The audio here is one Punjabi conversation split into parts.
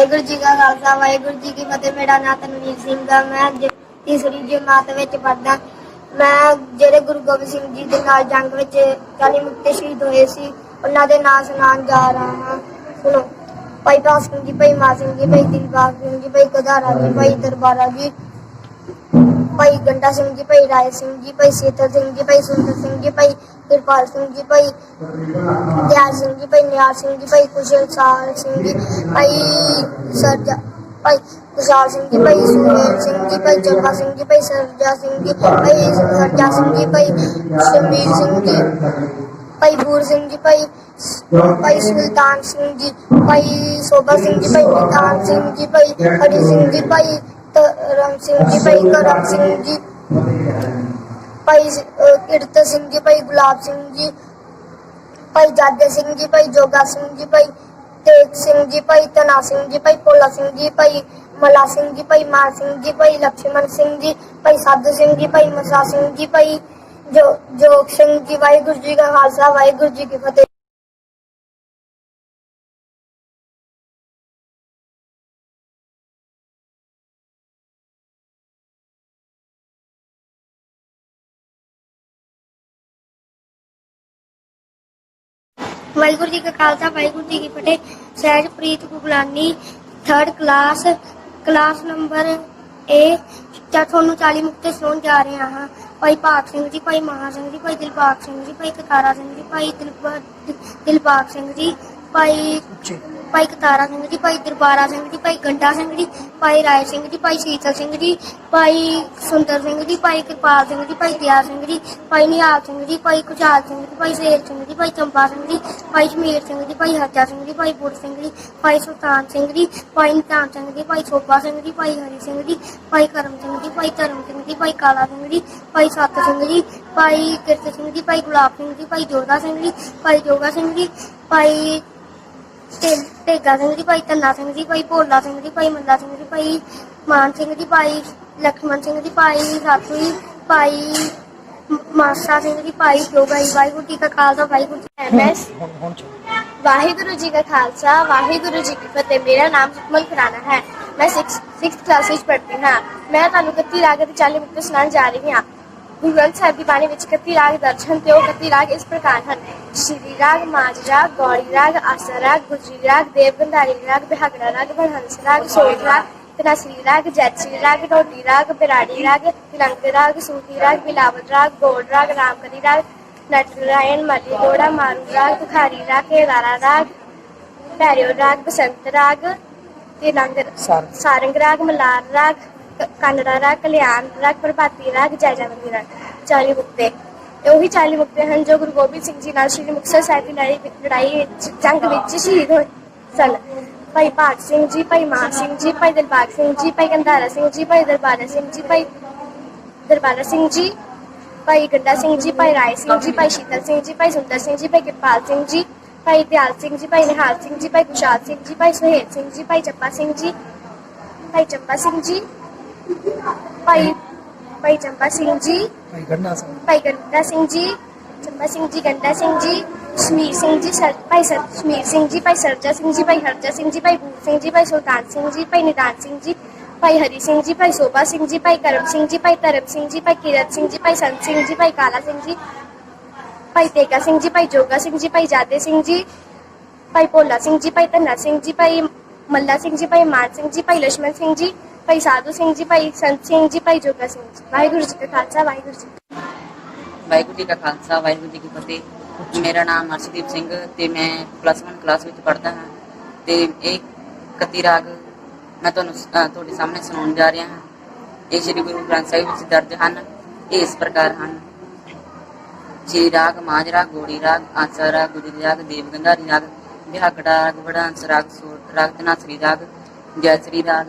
वाहिगुरू जी का खालसा वाहिगुरू जी की फतेह। मेरा नाम तनवीर सिंह है। मैं तीसरी जमात विच पढ़दा। मैं ਜਿਹੜੇ ਗੁਰੂ ਗੋਬਿੰਦ ਸਿੰਘ ਜੀ ਦੇ ਨਾਲ ਜੰਗ ਵਿੱਚ 40 ਮੁਕਤੇ ਸ਼ਹੀਦ ਹੋਏ ਸੀ ਉਹਨਾਂ ਦੇ ਨਾਂ ਸੁਣਾਉਣ ਜਾ ਰਹਾ ਹਾਂ। ਸੁਣੋ। ਭਾਈ ਭਾਗ ਸਿੰਘ ਜੀ, ਭਾਈ ਮਾਨ ਸਿੰਘ ਜੀ, ਭਾਈ ਦਿਲਬਾਗ ਸਿੰਘ ਜੀ, ਭਾਈ ਗਦਾਰਾ ਜੀ, ਭਾਈ ਦਰਬਾਰਾ ਜੀ, ਭਾਈ ਗੰਡਾ ਸਿੰਘ ਜੀ, ਭਾਈ ਰਾਏ ਸਿੰਘ ਜੀ, ਭਾਈ ਸੀਤਲ ਸਿੰਘ ਜੀ, ਭਾਈ ਸੁੰਦਰ ਸਿੰਘ ਜੀ, ਭਾਈ ਕਿਰਪਾਲ ਸਿੰਘ ਜੀ, ਭਾਈ ਦਿਆਲ ਸਿੰਘ ਜੀ, ਭਾਈ ਨਿਹਾਲ ਸਿੰਘ ਜੀ, ਭਾਈ ਕੁਸ਼ਲਸਾਰ ਸਿੰਘ ਜੀ, ਭਾਈ ਸਰਜਾ, ਭਾਈ ਕੁਸ਼ਾਲ ਸਿੰਘ ਜੀ, ਭਾਈ ਸੁਹੇਲ ਸਿੰਘ ਜੀ, ਭਾਈ ਜੱਗਾ ਸਿੰਘ ਜੀ, ਭਾਈ ਸਰਜਾ ਸਿੰਘ ਜੀ, ਭਾਈ ਸਰਜਾ ਸਿੰਘ ਜੀ, ਭਾਈ ਸ਼ਮੀਰ ਸਿੰਘ ਜੀ, ਭਾਈ ਬੂਰ ਸਿੰਘ ਜੀ, ਭਾਈ ਸੁਲਤਾਨ ਸਿੰਘ ਜੀ, ਭਾਈ ਸੋਭਾ ਸਿੰਘ ਜੀ, ਭਾਈ ਨਿਤਾਨ ਸਿੰਘ ਜੀ, ਭਾਈ ਹਰੀ ਸਿੰਘ ਜੀ, ਭਾਈ ਧਰਮ ਸਿੰਘ ਜੀ, ਭਾਈ ਕਰਮ ਸਿੰਘ ਜੀ, ਭਾਈ ਕੀਰਤ ਸਿੰਘ ਜੀ, ਭਾਈ ਗੁਲਾਬ ਸਿੰਘ ਜੀ, ਭਾਈ ਜਾਦੇ ਸਿੰਘ ਜੀ, ਭਾਈ ਜੋਗਾ ਸਿੰਘ ਜੀ, ਭਾਈ ਤੇਜ ਸਿੰਘ ਜੀ, ਭਾਈ ਧਨਾ ਸਿੰਘ ਜੀ, ਭਾਈ ਭੋਲਾ ਸਿੰਘ ਜੀ, ਭਾਈ ਮਲਾ ਸਿੰਘ ਜੀ, ਭਾਈ ਮਾਨ ਸਿੰਘ ਜੀ, ਭਾਈ ਲక్ష్మణ ਸਿੰਘ ਜੀ, ਭਾਈ ਸਾਧੂ ਸਿੰਘ ਜੀ, ਭਾਈ ਮਸਾ ਸਿੰਘ ਜੀ, ਭਾਈ ਜੋਗ ਸਿੰਘ ਜੀ। ਵਾਹਿਗੁਰੂ ਜੀ ਕਾ ਖਾਲਸਾ ਵਾਹਿਗੁਰੂ ਜੀ ਕੀ ਫਤਿਹ। वाहिगुरू जी का खालसा वाहिगुरू जी की फतेह। Sahajpreet Guglani 3rd class number A. ਤੁਹਾਨੂੰ 40 ਮੁਕਤੇ ਸੁਣਾਉਣ ਜਾ ਰਹੇ ਹਾਂ। ਭਾਈ ਭਾਗ ਸਿੰਘ ਜੀ, ਭਾਈ ਮਹਾ ਸਿੰਘ ਜੀ, ਭਾਈ ਦਿਲਬਾਗ ਸਿੰਘ ਜੀ, ਭਾਈ ਕਤਾਰਾ ਸਿੰਘ ਜੀ, ਭਾਈ ਦਿਲਬਾਗ ਸਿੰਘ ਜੀ, ਭਾਈ ਕਤਾਰਾ ਸਿੰਘ ਜੀ, ਭਾਈ ਦਰਬਾਰਾ ਸਿੰਘ ਜੀ, ਭਾਈ ਗੰਡਾ ਸਿੰਘ ਜੀ, ਭਾਈ ਰਾਏ ਸਿੰਘ ਜੀ, ਭਾਈ ਸੀਤਲ ਸਿੰਘ ਜੀ, ਭਾਈ ਸੁੰਦਰ ਸਿੰਘ ਜੀ, ਭਾਈ ਕਿਰਪਾਲ ਸਿੰਘ ਜੀ, ਭਾਈ ਦਿਆਲ ਸਿੰਘ ਜੀ, ਭਾਈ ਨਿਹਾਲ ਸਿੰਘ ਜੀ, ਭਾਈ ਕੁਸ਼ਾਲ ਸਿੰਘ ਜੀ, ਭਾਈ ਸ਼ੇਰ ਸਿੰਘ ਜੀ, ਭਾਈ ਚੰਪਾ ਸਿੰਘ ਜੀ, ਭਾਈ ਸ਼ਮੀਰ ਸਿੰਘ ਜੀ, ਭਾਈ ਹਰਜਾ ਸਿੰਘ ਜੀ, ਭਾਈ ਬੁੱਢ ਸਿੰਘ ਜੀ, ਭਾਈ ਸੁਲਤਾਨ ਸਿੰਘ ਜੀ, ਭਾਈ ਨਿਤਾਨ ਸਿੰਘ ਜੀ, ਭਾਈ ਸੋਭਾ ਸਿੰਘ ਜੀ, ਭਾਈ ਹਰੀ ਸਿੰਘ ਜੀ, ਭਾਈ ਕਰਮ ਸਿੰਘ ਜੀ, ਭਾਈ ਧਰਮ ਸਿੰਘ ਜੀ, ਭਾਈ ਕਾਲਾ ਸਿੰਘ ਜੀ, ਭਾਈ ਸੱਤ ਸਿੰਘ ਜੀ, ਭਾਈ ਕਿਰਤ ਸਿੰਘ ਜੀ, ਭਾਈ ਗੁਲਾਬ ਸਿੰਘ ਜੀ, ਭਾਈ ਜੋਧਾ ਸਿੰਘ ਜੀ, ਭਾਈ ਜੋਗਾ ਸਿੰਘ ਜੀ, ਭਾਈ ਢੇਗਾ ਸਿੰਘ ਜੀ, ਭਾਈ ਧੰਨਾ ਸਿੰਘ ਜੀ, ਭਾਈ ਭੋਲਾ ਸਿੰਘ ਜੀ, ਭਾਈ ਮੱਲਾ ਸਿੰਘ ਜੀ, ਭਾਈ ਮਾਨ ਸਿੰਘ ਜੀ, ਭਾਈ ਲక్ష్మణ ਸਿੰਘ ਜੀ, ਭਾਈ ਸਾਧੂ ਜੀ, ਭਾਈ ਮਾਸਾ ਸਿੰਘ ਜੀ, ਭਾਈ ਜੋਗਾ ਜੀ। ਵਾਹਿਗੁਰੂ ਜੀ ਕਾ ਖਾਲਸਾ ਵਾਹਿਗੁਰੂ ਜੀ वाहिगुरु जी का खालसा वाहिगुरु जी की फतेह। मेरा नाम सुकमल खुराना है। मैं 6th क्लास में पढ़ती हाँ। मैं ਤੁਹਾਨੂੰ 31 ਰਾਗ ਅਤੇ 40 ਮੁਕਤੇ ਸੁਣਾਉਣ ਜਾ ਰਹੀ ਹਾਂ। ਗੁਰੂ ਗ੍ਰੰਥ ਸਾਹਿਬ ਦੀ ਬਾਣੀ ਵਿੱਚ 31 ਰਾਗ ਦਰਜ ਹਨ ਤੇ ਉਹ 31 ਰਾਗ ਇਸ ਪ੍ਰਕਾਰ ਹਨ। ਸ਼੍ਰੀ ਰਾਗ, ਮਾਝ ਰਾਗ, ਗੌੜੀ ਰਾਗ, ਆਸਾ ਰਾਗ, ਗੁਜਰੀ ਰਾਗ, ਦੇਵ ਗੰਧਾਰੀ ਰਾਗ, ਬਿਹਾਗੜਾ ਰਾਗ, ਬਨਹੰਸ ਰਾਗ, ਸੋਜ ਰਾਗ, ਤਨਾਸਰੀ ਰਾਗ, ਜੈਤਸਰੀ ਰਾਗ, ਢੋਡੀ ਰਾਗ, ਬਿਰਾੜੀ ਰਾਗ, ਤਿਲੰਗ ਰਾਗ, ਸੂਤੀ ਰਾਗ, ਬਿਲਾਵਲ ਰਾਗ, ਗੋੜ ਰਾਗ, ਰਾਮਕਲੀ ਰਾਗ, नटनारायण, मली घोड़ा, मारू राग, बुखारी राग, केदारा राग, भैरव राग, बसंत राग, सारंग राग, मलार राग, कानड़ा राग, कल्याण राग, प्रभाती राग, जयजावंती राग। 40 मुक्ते ਉਹੀ 40 ਮੁਕਤੇ ਹਨ ਜੋ ਗੁਰੂ ਗੋਬਿੰਦ ਸਿੰਘ ਜੀ ਨਾਲ ਸ਼੍ਰੀ ਮੁਕਤਸਰ ਸਾਹਿਬ ਦੀ ਲੜਾਈ ਵਿੱਚ ਜੰਗ ਵਿੱਚ ਸ਼ਹੀਦ ਹੋਏ ਸਨ। ਭਾਈ ਭਾਗ ਸਿੰਘ ਜੀ, ਭਾਈ ਮਾਨ ਸਿੰਘ ਜੀ, ਭਾਈ ਦਿਲਬਾਗ ਸਿੰਘ ਜੀ, ਭਾਈ ਗੰਧਾਰਾ ਸਿੰਘ ਜੀ, ਭਾਈ ਦਰਬਾਰਾ ਸਿੰਘ ਜੀ, ਭਾਈ ਦਰਬਾਰਾ ਸਿੰਘ ਜੀ, ਭਾਈ ਗੰਡਾ ਸਿੰਘ ਜੀ, ਭਾਈ ਰਾਏ ਸਿੰਘ ਜੀ, ਭਾਈ ਸ਼ੀਤਲ ਸਿੰਘ ਜੀ, ਭਾਈ ਸੁੰਦਰ ਸਿੰਘ ਜੀ, ਭਾਈ ਕਿਰਪਾਲ ਸਿੰਘ ਜੀ, ਭਾਈ ਦਿਆਲ ਸਿੰਘ ਜੀ, ਭਾਈ ਨਿਹਾਲ ਸਿੰਘ ਜੀ, ਭਾਈ ਕੁਸ਼ਾਲ ਸਿੰਘ ਜੀ, ਭਾਈ ਸੁਹੇਲ ਸਿੰਘ ਜੀ, ਭਾਈ ਚੱਪਾ ਸਿੰਘ ਜੀ, ਭਾਈ ਚੰਪਾ ਸਿੰਘ ਜੀ, ਭਾਈ ਚੰਪਾ ਸਿੰਘ ਜੀ, ਭਾਈ ਗੰਡਾ ਸਿੰਘ ਜੀ, ਚੰਪਾ ਸਿੰਘ ਜੀ, ਗੰਡਾ ਸਿੰਘ ਜੀ, ਸ਼ਮੀਰ ਸਿੰਘ ਜੀ, ਭਾਈ ਸ਼ਮੀਰ ਸਿੰਘ ਜੀ, ਭਾਈ ਸਰਜਾ ਸਿੰਘ ਜੀ, ਭਾਈ ਹਰਜਾ ਸਿੰਘ ਜੀ, ਭਾਈ ਬੂਰ ਸਿੰਘ ਜੀ, ਭਾਈ ਸੁਲਤਾਨ ਸਿੰਘ ਜੀ, ਭਾਈ ਨਿਦਾਨ ਸਿੰਘ ਜੀ, ਭਾਈ ਹਰੀ ਸਿੰਘ ਜੀ, ਭਾਈ ਸੋਭਾ ਸਿੰਘ ਜੀ, ਭਾਈ ਕਰਮ ਸਿੰਘ ਜੀ, ਭਾਈ ਧਰਮ ਸਿੰਘ ਜੀ, ਭਾਈ ਕੀਰਤ ਸਿੰਘ ਜੀ, ਭਾਈ ਸੰਤ ਸਿੰਘ ਜੀ, ਭਾਈ ਕਾਲਾ ਸਿੰਘ ਜੀ, ਭਾਈ ਤੇਗਾ ਸਿੰਘ ਜੀ, ਭਾਈ ਜੋਗਾ ਸਿੰਘ ਜੀ, ਭਾਈ ਜਾਦੇ ਸਿੰਘ ਜੀ, ਭਾਈ ਭੋਲਾ ਸਿੰਘ ਜੀ, ਭਾਈ ਧੰਨਾ ਸਿੰਘ ਜੀ, ਭਾਈ ਮੱਲਾ ਸਿੰਘ ਜੀ, ਭਾਈ ਮਾਨ ਸਿੰਘ ਜੀ, ਭਾਈ ਲక్ష్మణ ਸਿੰਘ ਜੀ, ਭਾਈ ਸਾਧੂ ਸਿੰਘ ਜੀ, ਭਾਈ ਸੰਤ ਸਿੰਘ ਜੀ, ਭਾਈ ਜੋਗਾ ਸਿੰਘ ਜੀ। ਵਾਹਿਗੁਰੂ ਜੀ ਕਾ ਖਾਲਸਾ ਵਾਹਿਗੁਰੂ ਜੀ का खालसा वाहिगुरू जी की फतेह। मेरा नाम अर्शदीप सिंह ਤੇ ਮੈਂ +1 ਕਲਾਸ ਵਿੱਚ ਪੜ੍ਹਦਾ ਹਾਂ ਤੇ ਇਹ 31 ਰਾਗ ਮੈਂ ਤੁਹਾਨੂੰ ਤੁਹਾਡੇ ਸਾਹਮਣੇ ਸੁਣਾਉਣ ਜਾ ਰਿਹਾ ਹਾਂ। ਇਹ ਸ਼੍ਰੀ ਗੁਰੂ ਗ੍ਰੰਥ ਸਾਹਿਬ ਵਿੱਚ ਦਰਜ ਹਨ। ਇਹ ਇਸ ਪ੍ਰਕਾਰ ਹਨ। ਸ਼੍ਰੀ ਰਾਗ, ਮਾਝ ਰਾਗ, ਗੋੜੀ ਰਾਗ, ਆਸਾ ਰਾਗ, ਗੁਜਰੀ ਰਾਗ, ਦੇਵ ਗੰਧਾਰੀ ਰਾਗ, ਬਿਹਾਗੜਾ ਰਾਗ, ਬੜਹੰਸ ਰਾਗ, ਸੋਟ ਰਾਗ, ਤਨਾਸਰੀ ਰਾਗ, ਜੈਸਰੀ ਰਾਗ,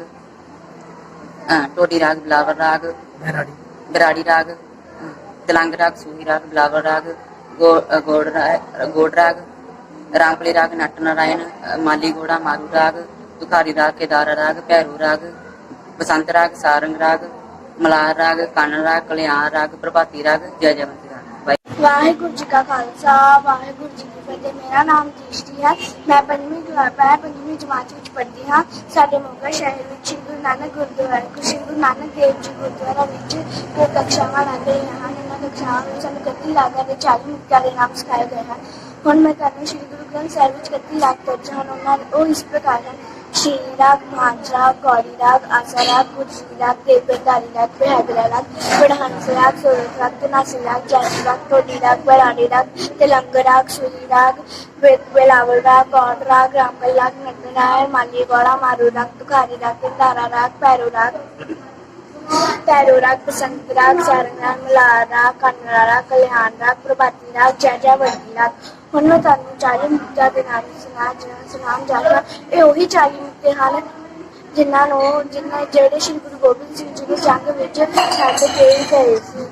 ਢੋਡੀ ਰਾਗ, ਬਿਲਾਵਲ ਰਾਗ, ਬਿਰਾੜੀ ਰਾਗ, तिलंग राग, सूही राग, बिलावल राग, गोड़ राग, रामकली राग, नटनारायण, माली घोड़ा, मारू राग, दुखारी राग, केदारा राग, भैरू राग, बसंत राग, सारंग राग, मलार राग, कानड़ राग, कल्याण राग, प्रभाती राग, जयजावंती राग। वाहिगुरू जी का खालसा वाहिगुरू जी की फतेह। मेरा नाम दृष्टि है। मैं 5वीं जमात में ਪੜ੍ਹਦੀ ਹਾਂ। ਸਾਡੇ ਮੋਗਾ ਸ਼ਹਿਰ ਵਿੱਚ ਸ਼੍ਰੀ ਗੁਰੂ ਨਾਨਕ ਗੁਰਦੁਆਰਾ ਸ਼੍ਰੀ ਗੁਰੂ ਨਾਨਕ ਦੇਵ ਜੀ ਗੁਰਦੁਆਰਾ ਵਿੱਚ ਦੋ ਕક્ષਾਵਾਂ ਲੱਗ ਰਹੀਆਂ ਹਨ। ਇਹਨਾਂ ਕક્ષਾਵਾਂ ਵਿੱਚ ਸਾਨੂੰ 31 ਰਾਗਾਂ ਦੇ 40 ਮੁਕਤਿਆਂ ਦੇ ਨਾਮ ਸਿਖਾਏ ਗਏ ਹਨ। ਹੁਣ ਮੈਂ ਕਰਨੀ ਸ਼੍ਰੀ ਗੁਰੂ ਗ੍ਰੰਥ ਸਾਹਿਬ ਵਿੱਚ 31 ਰਾਗ ਦਰਜ ਹਨ। ਉਹ ਇਸ ਪ੍ਰਕਾਰ ਹਨ: ਸ਼ੇਰੀ ਰਾਗ, ਮਾਂਝ ਰਾਗ, ਗੌੜੀ ਰਾਗ, ਆਸਾ ਰਾਗ, ਗੁਜਰੀ ਰਾਗ, ਦੇਵਗੰਧਾਰੀ ਰਾਗ, ਬਿਹਾਦਰਾ ਰਾਗ, ਵਡਹੰਸ ਰਾਗ, ਸੋਰਠ ਰਾਗ, ਧਨਾਸੀ ਰਾਗ, ਜੈਸੀ ਰਾਗ, ਟੋਡੀ ਰਾਗ, ਬਰਾੜੀ ਰਾਗ, ਤਿਲੰਗ ਰਾਗ, ਸੂਰੀ ਰਾਗ, ਬਿਲਾਵਲ ਰਾਗ, ਗੌੜ ਰਾਗ, ਰਾਮਕਲ ਰਾਗ, ਨਟਨਾਰਾਇਣ, ਮਾਲੀ ਗੌੜਾ, ਮਾਰੂ ਰਾਗ, ਤੁਖਾਰੀ ਰਾਗ, ਗੰਧਾਰਾ ਰਾਗ, ਭੈਰੋ ਰਾਗ, ਬਸੰਤ ਰਾਗ, ਸਾਰੰਗ ਰਾਗ, ਮਲਾਰ ਰਾਗ, ਕਾਨੜਾ ਰਾਗ, ਕਲਿਆਣ ਰਾਗ, ਪ੍ਰਭਾਤੀ ਰਾਗ, ਜੈ ਵਰਗੀ ਰਾਗ। ਹੁਣ ਮੈਂ ਤੁਹਾਨੂੰ 40 ਮੁਕਤਿਆਂ ਦੇ ਨਾਮ ਸੁਣਾਉਣ ਜਾ ਰਹੀ ਹਾਂ। ਇਹ ਉਹੀ 40 ਮੁਕਤੇ ਹਨ ਜਿਹੜੇ ਸ਼੍ਰੀ ਗੁਰੂ ਗੋਬਿੰਦ ਸਿੰਘ ਜੀ ਨੇ ਜੰਗ ਵਿੱਚ ਛੱਡ ਕੇ ਗਏ ਸੀ।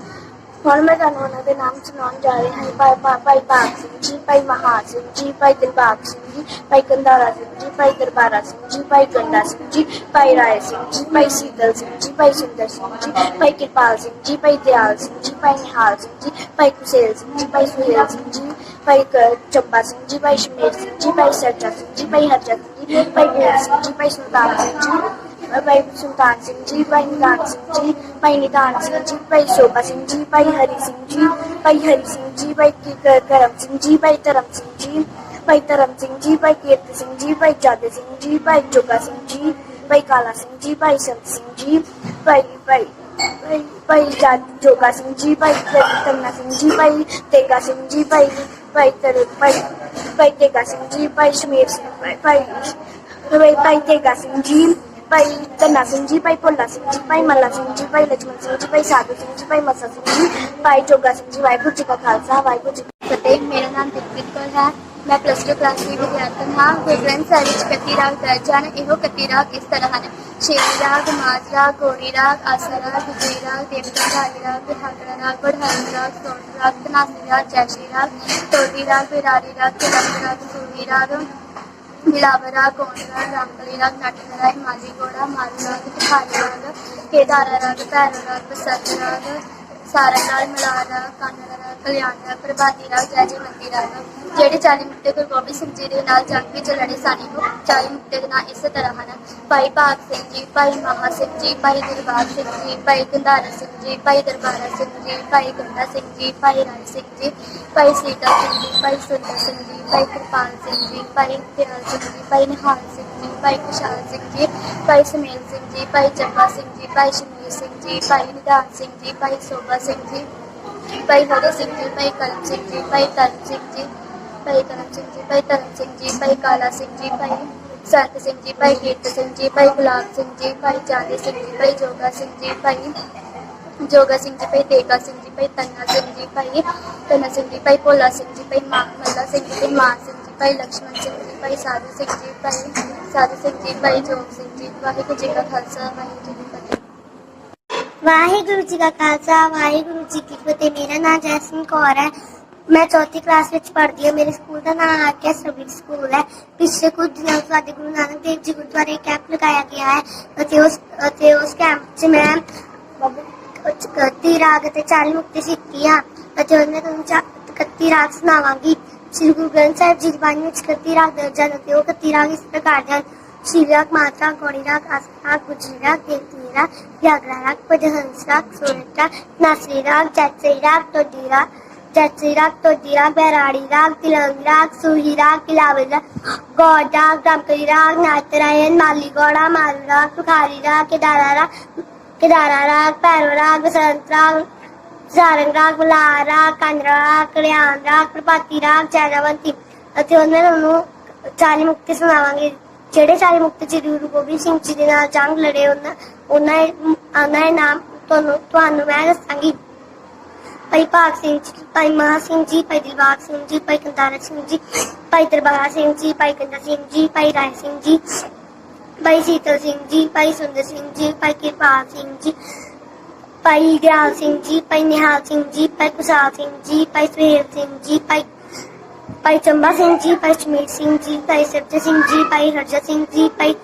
ਹੁਣ ਮੈਂ ਤੁਹਾਨੂੰ ਉਹਨਾਂ ਦੇ ਨਾਮ ਸੁਣਾਉਣ ਜਾ ਰਹੀ ਹਾਂ। ਭਾਈ ਭਾਗ ਸਿੰਘ ਜੀ, ਭਾਈ ਮਹਾਨ ਸਿੰਘ ਜੀ, ਭਾਈ ਦਿਲਬਾਗ ਸਿੰਘ ਜੀ, ਭਾਈ ਕੰਧਾਰਾ ਸਿੰਘ ਜੀ, ਭਾਈ ਦਰਬਾਰਾ ਸਿੰਘ ਜੀ, ਭਾਈ ਗੰਡਾ ਸਿੰਘ ਜੀ, ਭਾਈ ਰਾਏ ਸਿੰਘ ਜੀ, ਭਾਈ ਸੀਤਲ ਸਿੰਘ ਜੀ, ਭਾਈ ਸੁੰਦਰ ਸਿੰਘ ਜੀ, ਭਾਈ ਕਿਰਪਾਲ ਸਿੰਘ ਜੀ, ਭਾਈ ਦਿਆਲ ਸਿੰਘ ਜੀ, ਭਾਈ ਨਿਹਾਲ ਸਿੰਘ ਜੀ, ਭਾਈ ਕੁਸੇਲ ਸਿੰਘ ਜੀ, ਭਾਈ ਸੁਹੇਲ ਸਿੰਘ ਜੀ, ਭਾਈ ਚੰਬਾ ਸਿੰਘ ਜੀ, ਭਾਈ ਸ਼ਮੀਰ ਸਿੰਘ ਜੀ, ਭਾਈ ਸਰਜਾ ਸਿੰਘ ਜੀ, ਭਾਈ ਹਰਜਾ ਸਿੰਘ ਜੀ, ਭਾਈ ਗੋਲ ਸਿੰਘ ਜੀ, ਭਾਈ ਸੁਲਤਾਨ ਸਿੰਘ ਜੀ, ਭਾਈ ਸੁਲਤਾਨ ਸਿੰਘ ਜੀ, ਭਾਈ ਨਿਦਾਨ ਸਿੰਘ ਜੀ, ਭਾਈ ਨਿਦਾਨ ਸਿੰਘ ਜੀ, ਭਾਈ ਸ਼ੋਭਾ ਸਿੰਘ ਜੀ, ਭਾਈ ਹਰੀ ਸਿੰਘ ਜੀ, ਭਾਈ ਕਰਮ ਸਿੰਘ ਜੀ, ਭਾਈ ਧਰਮ ਸਿੰਘ ਜੀ, ਭਾਈ ਧਰਮ ਸਿੰਘ ਜੀ, ਭਾਈ ਕੀਰਤ ਸਿੰਘ ਜੀ, ਭਾਈ ਜਾਦੇ ਸਿੰਘ ਜੀ, ਭਾਈ ਜੋਗਾ ਸਿੰਘ ਜੀ, ਭਾਈ ਕਾਲਾ ਸਿੰਘ ਜੀ, ਭਾਈ ਸੰਤ ਸਿੰਘ ਜੀ, ਭਾਈ ਜੋਗਾ ਸਿੰਘ ਜੀ, ਭਾਈ ਤੰਨਾ ਸਿੰਘ ਜੀ, ਭਾਈ ਤੇਗਾ ਸਿੰਘ ਜੀ, ਭਾਈ ਤੇਗਾ ਸਿੰਘ ਜੀ, ਭਾਈ ਸ਼ਮੀਰ ਸਿੰਘ, ਭਾਈ ਤੇਗਾ ਸਿੰਘ ਜੀ, ਭਾਈ ਧੰਨਾ ਸਿੰਘ ਜੀ, ਭਾਈ ਭੋਲਾ ਸਿੰਘ ਜੀ, ਭਾਈ ਮੱਲਾ ਸਿੰਘ ਜੀ, ਭਾਈ ਲక్ష్మణ ਸਿੰਘ ਜੀ, ਭਾਈ ਸਾਧੂ ਸਿੰਘ ਜੀ, ਭਾਈ ਮੱਸਾ ਸਿੰਘ ਜੀ, ਭਾਈ ਜੋਗਾ ਸਿੰਘ ਜੀ। ਵਾਹਿਗੁਰੂ ਜੀ ਕਾ ਖਾਲਸਾ, ਵਾਹਿਗੁਰੂ ਜੀ ਕੀ ਫਤਿਹ। ਮੇਰਾ ਨਾਮ ਦਿਲਪ੍ਰੀਤ ਕੌਰ ਹੈ। ਮੈਂ +2 ਕਲਾਸ ਦੀ ਵਿਦਿਆਰਥਣ ਹਾਂ। ਗੁਰੂ ਗ੍ਰੰਥ ਸਾਹਿਬ ਵਿੱਚ 31 ਰਾਗ ਦਰਜ ਹਨ। ਇਹੋ 31 ਰਾਗ ਇਸ ਤਰ੍ਹਾਂ ਹਨ: ਸ਼ੇਰੀ ਰਾਗ, ਮਾਝ ਰਾਗ, ਗੌੜੀ ਰਾਗ, ਆਸਾ ਰਾਗ, ਗੁਜਰੀ ਰਾਗ, ਦੇਵਗੰਧਾਰੀ ਰਾਗ, ਬਿਹਾਦਰਾ ਰਾਗ, ਵਡਹੰਸ ਰਾਗ, ਸੋਰਠ ਰਾਗ, ਧਨਾਸੀ ਰਾਗ, ਜੈਸੀ ਰਾਗ, ਟੋਡੀ ਰਾਗ, ਬਿਰਾੜੀ ਰਾਗ, ਤਿਲੰਗ ਰਾਗ, ਸੂਰੀ ਰਾਗ, ਬਿਲਾਵਲ ਰਾਗ, ਗੌੜ ਰਾਗ, ਰਾਮਕਲੀ ਰਾਗ, ਨਟਨਾਰਾਇਣ, ਮਾਲੀ ਗੌੜਾ, ਮਾਰੂ ਰਾਗ, ਤੁਖਾਰੀ ਰਾਗ, ਕੇਦਾਰਾ ਰਾਗ, ਭੈਰੋ ਰਾਗ, ਬਸੰਤ ਰਾਗ, ਸਾਰੰਗ ਰਾਗ, ਮਲਾਰ ਰਾਗ, ਕਾਨੜਾ ਰਾਗ, ਕਲਿਆਣ ਰਾਗ, ਪ੍ਰਭਾਤੀ ਰਾਗ, ਜੈਜਵੰਤੀ ਰਾਗ। ਜਿਹੜੇ 40 ਮੁਕਤੇ ਗੁਰੂ ਗੋਬਿੰਦ ਸਿੰਘ ਜੀ ਦੇ ਨਾਲ ਜੰਗ ਵਿੱਚ ਲੜੇ ਸਨ। ਉਹ 40 ਮੁਕਤੇ ਦੇ ਨਾਂ ਇਸ ਤਰ੍ਹਾਂ ਹਨ: ਭਾਈ ਭਾਗ ਸਿੰਘ ਜੀ, ਭਾਈ ਮਹਾ ਸਿੰਘ ਜੀ, ਭਾਈ ਦਿਲਬਾਗ ਸਿੰਘ ਜੀ, ਭਾਈ ਗੰਧਾਰਾ ਸਿੰਘ ਜੀ, ਭਾਈ ਦਰਬਾਰਾ ਸਿੰਘ ਜੀ, ਭਾਈ ਗੰਡਾ ਸਿੰਘ ਜੀ, ਭਾਈ ਰਾਏ ਸਿੰਘ ਜੀ, ਭਾਈ ਸੀਤਾ ਸਿੰਘ ਜੀ, ਭਾਈ ਸੁੰਦਰ ਸਿੰਘ ਜੀ, ਭਾਈ ਕਿਰਪਾਲ ਸਿੰਘ ਜੀ, ਭਾਈ ਦਿਆਲ ਸਿੰਘ ਜੀ, ਭਾਈ ਨਿਹਾਲ ਸਿੰਘ ਜੀ, ਭਾਈ ਖੁਸ਼ਹਾਲ ਸਿੰਘ ਜੀ, ਭਾਈ ਸਮੇਲ ਸਿੰਘ ਜੀ, ਭਾਈ ਚੰਬਾ ਸਿੰਘ ਜੀ, ਭਾਈ ਸ਼ਮੀਰ ਸਿੰਘ ਜੀ, ਭਾਈ ਨਿਧਾਨ ਸਿੰਘ ਜੀ, ਭਾਈ ਸੋਭਾ ਸਿੰਘ ਜੀ, ਭਾਈ ਹਰੀ ਸਿੰਘ ਜੀ, ਭਾਈ ਕਰਮ ਸਿੰਘ ਜੀ, ਭਾਈ ਧਰਮ ਸਿੰਘ ਜੀ, ਭਾਈ ਕਰਮ ਸਿੰਘ ਜੀ, ਭਾਈ ਧਰਮ ਸਿੰਘ ਜੀ, ਭਾਈ ਕਾਲਾ ਸਿੰਘ ਜੀ, ਭਾਈ ਸੰਤ ਸਿੰਘ ਜੀ, ਭਾਈ ਕੀਰਤ ਸਿੰਘ ਜੀ, ਭਾਈ ਗੁਲਾਬ ਸਿੰਘ ਜੀ, ਭਾਈ ਜਾਦੇ ਸਿੰਘ ਜੀ, ਭਾਈ ਜੋਗਾ ਸਿੰਘ ਜੀ, ਭਾਈ ਜੋਗਾ ਸਿੰਘ ਜੀ, ਭਾਈ ਤੇਗਾ ਸਿੰਘ ਜੀ, ਭਾਈ ਤੰਨਾ ਸਿੰਘ ਜੀ, ਭਾਈ ਤੰਨਾ ਸਿੰਘ ਜੀ, ਭਾਈ ਭੋਲਾ ਸਿੰਘ ਜੀ, ਭਾਈ ਮੱਲਾ ਸਿੰਘ ਜੀ, ਭਾਈ ਮਾਨ ਸਿੰਘ ਜੀ, ਭਾਈ ਲక్ష్మణ ਸਿੰਘ ਜੀ, ਭਾਈ ਸਾਧੂ ਸਿੰਘ ਜੀ, ਭਾਈ ਸਾਧੂ ਸਿੰਘ ਜੀ, ਭਾਈ ਜੋਗ ਸਿੰਘ ਜੀ। ਵਾਹਿਗੁਰੂ ਜੀ ਕਾ ਖਾਲਸਾ, ਵਾਹਿਗੁਰੂ ਜੀ ਕੀ ਫਤਿਹ। ਵਾਹਿਗੁਰੂ ਜੀ ਕਾ ਖਾਲਸਾ, ਵਾਹਿਗੁਰੂ ਜੀ ਕੀ ਫਤਿਹ। ਮੇਰਾ ਨਾਮ ਜੈਸਮੀਨ ਕੌਰ ਹੈ। ਮੈਂ 4th ਕਲਾਸ ਵਿੱਚ ਪੜ੍ਹਦੀ ਹਾਂ। ਮੇਰੇ ਸਕੂਲ ਦਾ ਨਾਮ ਆਕਿਆ ਸਰਵਿਸ ਸਕੂਲ ਹੈ। ਪਿਛਲੇ ਕੁਝ ਦਿਨਾਂ ਤੋਂ ਸਾਡੇ ਗੁਰੂ ਨਾਨਕ ਦੇਵ ਜੀ ਗੁਰਦੁਆਰੇ ਕੈਂਪ ਲਗਾਇਆ ਗਿਆ ਹੈ ਅਤੇ ਉਸ ਕੈਂਪ 'ਚ ਮੈਂ 31 ਰਾਗ ਅਤੇ 40 ਮੁਕਤੇ ਸਿੱਖੀ ਆ ਅਤੇ ਉਹਨਾਂ ਤੁਹਾਨੂੰ 31 ਰਾਗ ਸੁਣਾਵਾਂਗੀ। ਸ਼੍ਰੀ ਗੁਰੂ ਗ੍ਰੰਥ ਸਾਹਿਬ ਜੀ ਦੀ ਬਾਣੀ ਵਿੱਚ 31 ਰਾਗ ਦਰਜ ਹਨ ਅਤੇ ਉਹ 31 ਰਾਗ ਇਸ ਪ੍ਰਕਾਰ ਦੇ ਹਨ: ਸ਼ੇਰੀ ਰਾਗ, ਮਾਝ ਰਾਗ, ਗੌੜੀ ਰਾਗ, ਆਸਾ ਰਾਗ, ਗੁਜਰੀ ਰਾਗ, ਦੇਵਗੰਧਾਰੀ ਰਾਗ, ਬਿਹਾਦਰਾ ਰਾਗ, ਵਡਹੰਸ ਰਾਗ, ਸੋਰਠ ਰਾਗ, ਧਨਾਸੀ ਰਾਗ, ਜੈਸੀ ਰਾਗ, ਟੋਡੀ ਰਾਗ, ਬੈਰਾੜੀ ਰਾਗ, ਤਿਲੰਗ ਰਾਗ, ਸੂਹੀ ਰਾग, बिलावल राग, गौड़ राग, रामकली राग, नारायण, माली गौड़ा, मारू राग, तुखारी राग, केदारा राग, भैरव राग, बसंत राग, सारंग राग, मलार राग, कानड़ा राग, कल्याण राग, प्रभाती राग, जैजवंती। ਅਤੇ ਉਹਨਾਂ ਨੂੰ 40 ਮੁਕਤੇ ਸੁਣਾਵਾਂਗੇ। ਜਿਹੜੇ 40 ਮੁਕਤੇ ਸ੍ਰੀ ਗੁਰੂ ਗੋਬਿੰਦ ਸਿੰਘ ਜੀ ਦੇ ਨਾਲ ਜੰਗ ਲੜੇ ਉਹਨਾਂ ਦੇ ਨਾਮ ਤੁਹਾਨੂੰ ਮੈਂ ਦੱਸਾਂਗੀ। ਭਾਈ ਭਾਗ ਸਿੰਘ ਜੀ, ਭਾਈ ਮਹਾ ਸਿੰਘ ਜੀ, ਭਾਈ ਦਿਲਬਾਗ ਸਿੰਘ ਜੀ, ਭਾਈ ਕੰਧਾਰਾ ਸਿੰਘ ਜੀ, ਭਾਈ ਦਰਬਾਰਾ ਸਿੰਘ ਜੀ, ਭਾਈ ਗੰਡਾ ਸਿੰਘ ਜੀ, ਭਾਈ ਰਾਏ ਸਿੰਘ ਜੀ, ਭਾਈ ਸੀਤਲ ਸਿੰਘ ਜੀ, ਭਾਈ ਸੁੰਦਰ ਸਿੰਘ ਜੀ, ਭਾਈ ਕਿਰਪਾਲ ਸਿੰਘ ਜੀ, ਭਾਈ ਦਿਆਲ ਸਿੰਘ ਜੀ, ਭਾਈ ਨਿਹਾਲ ਸਿੰਘ ਜੀ, ਭਾਈ ਕੁਸ਼ਾਲ ਸਿੰਘ ਜੀ, ਭਾਈ ਸੁਹੇਲ ਸਿੰਘ ਜੀ, ਭਾਈ ਚੰਬਾ ਸਿੰਘ ਜੀ, ਭਾਈ ਸ਼ਮੀਰ ਸਿੰਘ ਜੀ, ਭਾਈ ਸਰਜਾ ਸਿੰਘ ਜੀ, ਭਾਈ ਹਰਜਾ ਸਿੰਘ ਜੀ, ਭਾਈ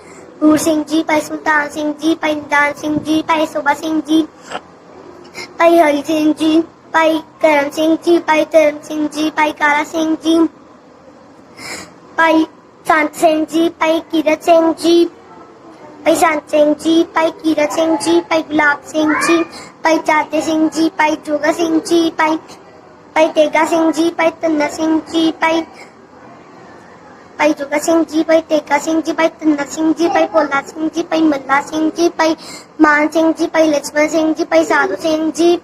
ਗੂਰ ਸਿੰਘ ਜੀ, ਭਾਈ ਸੁਲਤਾਨ ਸਿੰਘ ਜੀ, ਭਾਈ ਨਿਦਾਨ ਸਿੰਘ ਜੀ, ਭਾਈ ਸ਼ੋਭਾ ਸਿੰਘ ਜੀ, ਭਾਈ ਹਰੀ ਸਿੰਘ ਜੀ, ਭਾਈ ਕਰਮ ਸਿੰਘ ਜੀ, ਭਾਈ ਧਰਮ ਸਿੰਘ ਜੀ, ਭਾਈ ਕਾਲਾ ਸਿੰਘ ਜੀ, ਭਾਈ ਸੰਤ ਸਿੰਘ ਜੀ, ਭਾਈ ਕੀਰਤ ਸਿੰਘ ਜੀ, ਭਾਈ ਸੰਤ ਸਿੰਘ ਜੀ, ਭਾਈ ਕੀਰਤ ਸਿੰਘ ਜੀ, ਭਾਈ ਗੁਲਾਬ ਸਿੰਘ ਜੀ, ਭਾਈ ਚਾਤੇ ਸਿੰਘ ਜੀ, ਭਾਈ ਜੋਗਾ ਸਿੰਘ ਜੀ, ਭਾਈ ਤੇਗਾ ਸਿੰਘ ਜੀ, ਭਾਈ ਤੰਨਾ ਸਿੰਘ ਜੀ, ਭਾਈ ਜੋਗਾ ਸਿੰਘ ਜੀ, ਭਾਈ ਤੇਗਾ ਸਿੰਘ ਜੀ, ਭਾਈ ਤੰਨਾ ਸਿੰਘ ਜੀ, ਭਾਈ ਭੋਲਾ ਸਿੰਘ ਜੀ, ਭਾਈ ਮੱਲਾ ਸਿੰਘ ਜੀ, ਭਾਈ ਮਾਨ ਸਿੰਘ ਜੀ, ਭਾਈ ਲక్ష్మణ ਸਿੰਘ ਜੀ, ਭਾਈ ਸਾਧੂ ਸਿੰਘ ਜੀ,